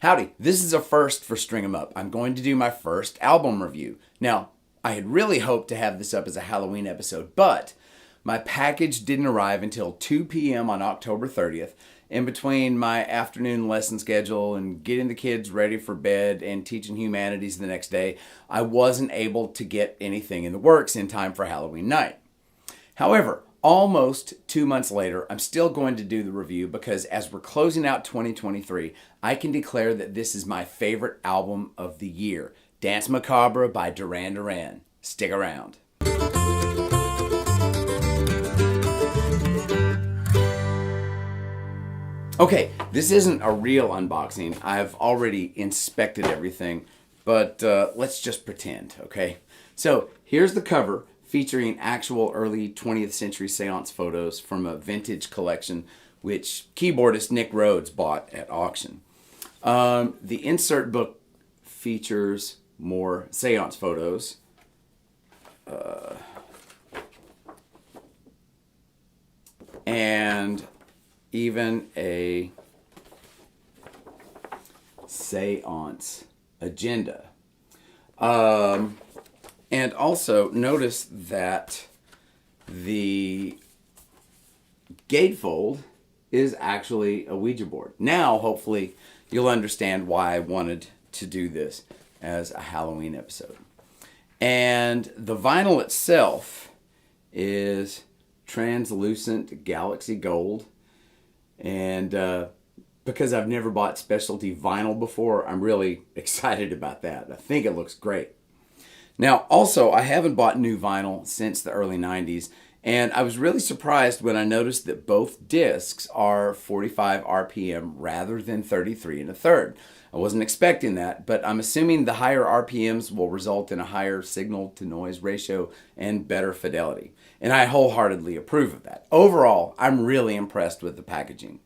Howdy, this is a first for String 'em Up. I'm going to do my first album review. Now, I had really hoped to have this up as a Halloween episode, but my package didn't arrive until 2 p.m. on October 30th. In between my afternoon lesson schedule and getting the kids ready for bed and teaching humanities the next day, I wasn't able to get anything in the works in time for Halloween night. However, almost 2 months later, I'm still going to do the review because as we're closing out 2023, I can declare that this is my favorite album of the year, Danse Macabre by Duran Duran. Stick around. Okay, this isn't a real unboxing. I've already inspected everything, but let's just pretend, okay? So here's the cover featuring actual early 20th century seance photos from a vintage collection which keyboardist Nick Rhodes bought at auction. The insert book features more seance photos. And even a seance agenda. And also notice that the gatefold is actually a Ouija board. Now, hopefully, you'll understand why I wanted to do this as a Halloween episode. And the vinyl itself is translucent galaxy gold. And because I've never bought specialty vinyl before, I'm really excited about that. I think it looks great. Now, also, I haven't bought new vinyl since the early 90s, and I was really surprised when I noticed that both discs are 45 RPM rather than 33 1/3. I wasn't expecting that, but I'm assuming the higher RPMs will result in a higher signal-to-noise ratio and better fidelity. And I wholeheartedly approve of that. Overall, I'm really impressed with the packaging.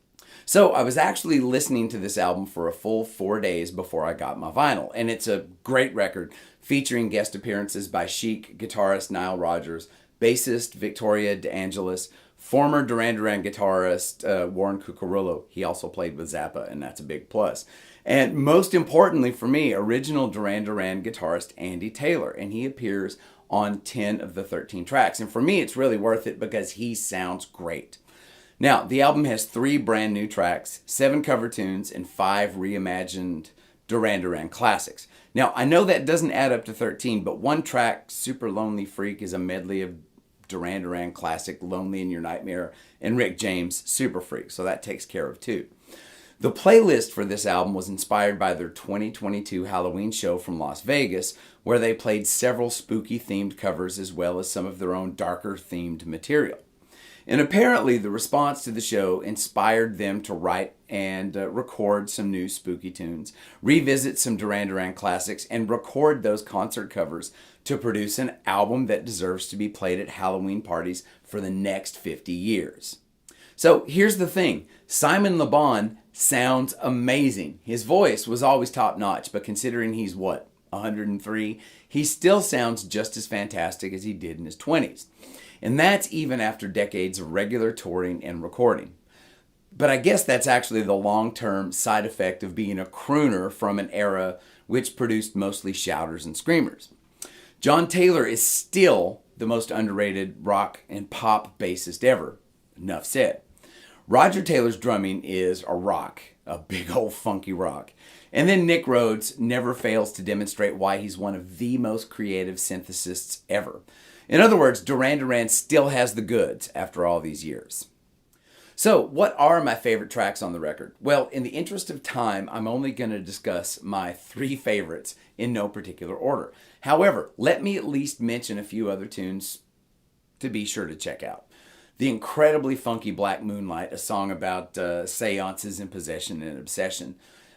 So I was actually listening to this album for a full 4 days before I got my vinyl, and it's a great record featuring guest appearances by Chic guitarist Nile Rodgers, bassist Victoria DeAngelis, former Duran Duran guitarist Warren Cucurullo. He also played with Zappa, and that's a big plus. And most importantly for me, original Duran Duran guitarist Andy Taylor, and he appears on 10 of the 13 tracks. And for me, it's really worth it because he sounds great. Now, the album has 3 brand new tracks, 7 cover tunes, and 5 reimagined Duran Duran classics. Now, I know that doesn't add up to 13, but one track, Super Lonely Freak, is a medley of Duran Duran classic Lonely in Your Nightmare and Rick James' Super Freak, so that takes care of 2. The playlist for this album was inspired by their 2022 Halloween show from Las Vegas, where they played several spooky-themed covers as well as some of their own darker-themed material. And apparently the response to the show inspired them to write and record some new spooky tunes, revisit some Duran Duran classics, and record those concert covers to produce an album that deserves to be played at Halloween parties for the next 50 years. So here's the thing. Simon Le Bon sounds amazing. His voice was always top-notch, but considering he's, 103, he still sounds just as fantastic as he did in his 20s. And that's even after decades of regular touring and recording. But I guess that's actually the long-term side effect of being a crooner from an era which produced mostly shouters and screamers. John Taylor is still the most underrated rock and pop bassist ever. Enough said. Roger Taylor's drumming is a rock, a big old funky rock. And then Nick Rhodes never fails to demonstrate why he's one of the most creative synthesists ever. In other words, Duran Duran still has the goods after all these years. So, what are my favorite tracks on the record? Well, in the interest of time, I'm only going to discuss my 3 favorites in no particular order. However, let me at least mention a few other tunes to be sure to check out. The incredibly funky Black Moonlight, a song about seances and possession and obsession.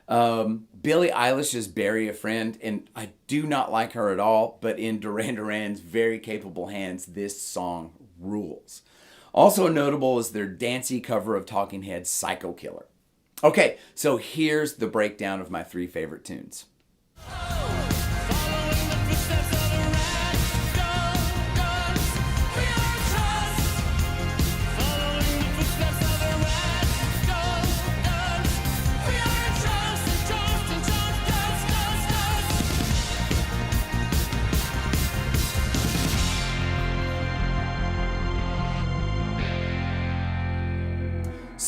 Billie Eilish's Bury a Friend, and I do not like her at all, but in Duran Duran's very capable hands, this song rules. Also notable is their dancey cover of Talking Heads' Psycho Killer. Okay, so here's the breakdown of my 3 favorite tunes.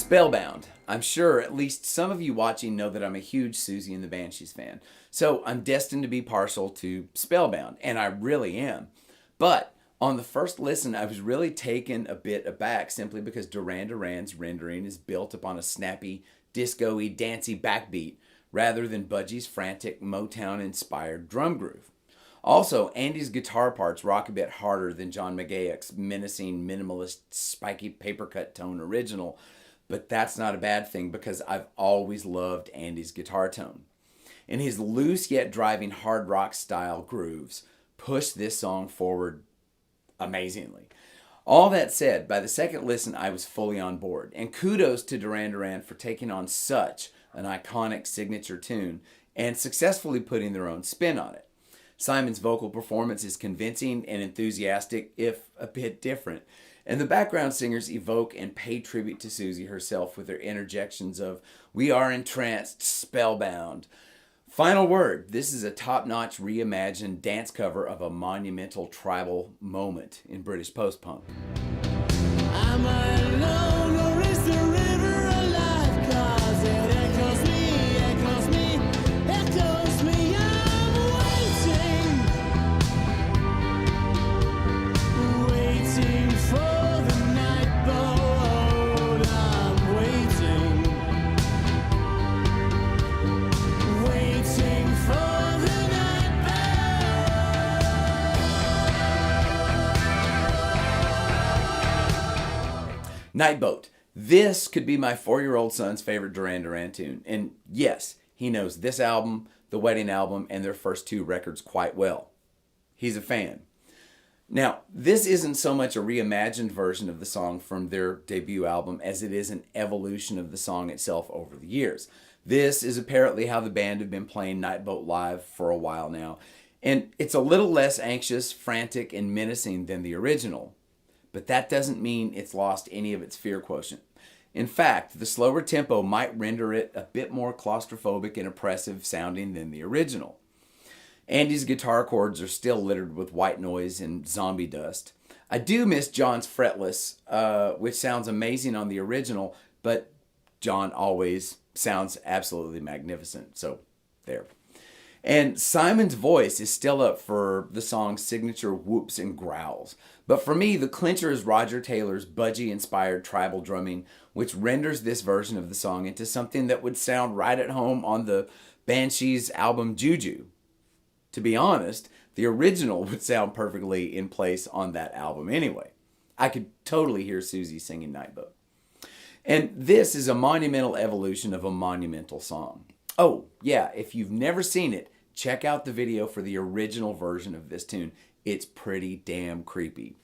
Spellbound. I'm sure at least some of you watching know that I'm a huge Susie and the Banshees fan. So I'm destined to be partial to Spellbound, and I really am. But on the first listen, I was really taken a bit aback simply because Duran Duran's rendering is built upon a snappy, disco-y, dancey backbeat rather than Budgie's frantic, Motown-inspired drum groove. Also, Andy's guitar parts rock a bit harder than John McGeoch's menacing, minimalist, spiky papercut tone original, but that's not a bad thing because I've always loved Andy's guitar tone. And his loose yet driving hard rock style grooves push this song forward amazingly. All that said, by the second listen, I was fully on board. And kudos to Duran Duran for taking on such an iconic signature tune and successfully putting their own spin on it. Simon's vocal performance is convincing and enthusiastic, if a bit different. And the background singers evoke and pay tribute to Susie herself with their interjections of, "We are entranced, spellbound." Final word, this is a top-notch reimagined dance cover of a monumental tribal moment in British post-punk. Am I alone or is the river alive? 'Cause it echoes me, echoes me, echoes me. I'm waiting for the nightboat. I'm waiting for the Nightboat. This could be my 4-year-old son's favorite Duran Duran tune. And yes, he knows this album, the Wedding album, and their first 2 records quite well. He's a fan. Now, this isn't so much a reimagined version of the song from their debut album as it is an evolution of the song itself over the years. This is apparently how the band have been playing Nightboat live for a while now. And it's a little less anxious, frantic, and menacing than the original. But that doesn't mean it's lost any of its fear quotient. In fact, the slower tempo might render it a bit more claustrophobic and oppressive sounding than the original. Andy's guitar chords are still littered with white noise and zombie dust. I do miss John's fretless, which sounds amazing on the original, but John always sounds absolutely magnificent. So, there. And Simon's voice is still up for the song's signature whoops and growls. But for me, the clincher is Roger Taylor's Budgie-inspired tribal drumming, which renders this version of the song into something that would sound right at home on the Banshees album Juju. To be honest, the original would sound perfectly in place on that album anyway. I could totally hear Susie singing Nightboat. And this is a monumental evolution of a monumental song. Oh, yeah, if you've never seen it, check out the video for the original version of this tune. It's pretty damn creepy.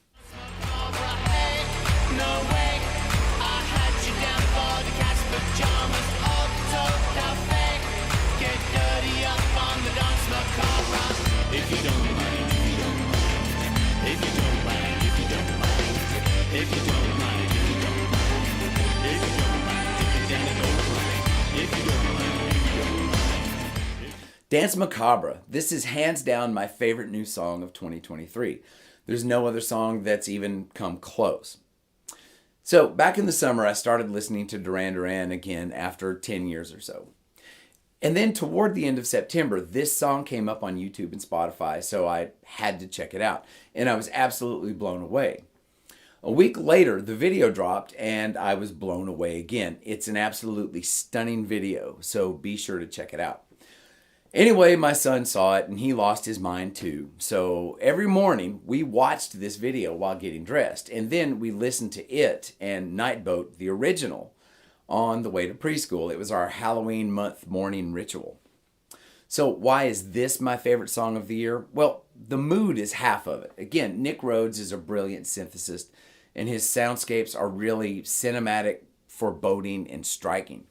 If you don't mind, if you don't mind, if you don't mind, if you don't mind, if you don't mind, if you don't mind, if you don't mind, if you don't mind, if you don't mind, if you don't mind. Danse Macabre. This is hands down my favorite new song of 2023. There's no other song that's even come close. So back in the summer, I started listening to Duran Duran again after 10 years or so. And then toward the end of September, this song came up on YouTube and Spotify, so I had to check it out. And I was absolutely blown away. A week later, the video dropped, and I was blown away again. It's an absolutely stunning video, so be sure to check it out. Anyway, my son saw it, and he lost his mind too. So every morning, we watched this video while getting dressed, and then we listened to it and Nightboat, the original, on the way to preschool. It was our Halloween month morning ritual. So why is this my favorite song of the year? Well, the mood is half of it. Again, Nick Rhodes is a brilliant synthesist, and his soundscapes are really cinematic, foreboding, and striking.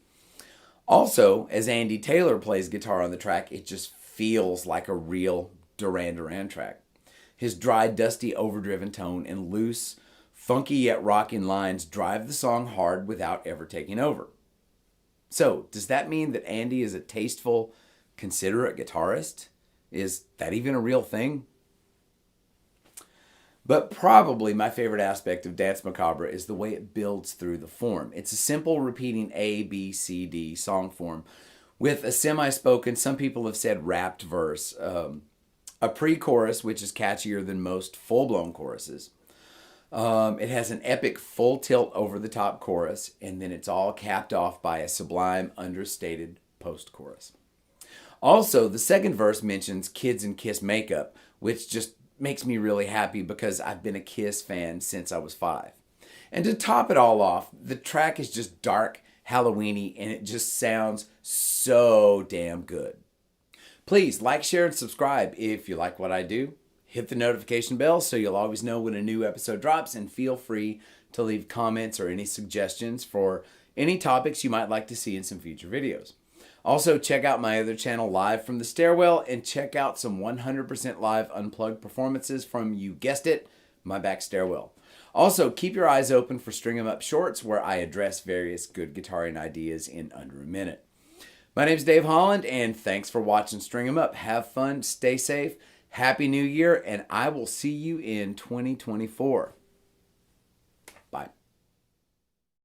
Also, as Andy Taylor plays guitar on the track, it just feels like a real Duran Duran track. His dry, dusty, overdriven tone and loose, funky yet rocking lines drive the song hard without ever taking over. So, does that mean that Andy is a tasteful, considerate guitarist? Is that even a real thing? But probably my favorite aspect of Danse Macabre is the way it builds through the form. It's a simple repeating A, B, C, D song form with a semi-spoken, some people have said rapped verse, a pre-chorus, which is catchier than most full-blown choruses. It has an epic full tilt over the top chorus, and then it's all capped off by a sublime, understated post-chorus. Also, the second verse mentions Kids and Kiss makeup, which just makes me really happy because I've been a Kiss fan since I was 5. And to top it all off, the track is just dark, Halloweeny, and it just sounds so damn good. Please like, share, and subscribe if you like what I do. Hit the notification bell so you'll always know when a new episode drops, and feel free to leave comments or any suggestions for any topics you might like to see in some future videos. Also, check out my other channel, Live from the Stairwell, and check out some 100% live unplugged performances from, you guessed it, my back stairwell. Also, keep your eyes open for String 'em Up Shorts, where I address various good guitaring ideas in under a minute. My name's Dave Holland, and thanks for watching String 'em Up. Have fun, stay safe, Happy New Year, and I will see you in 2024.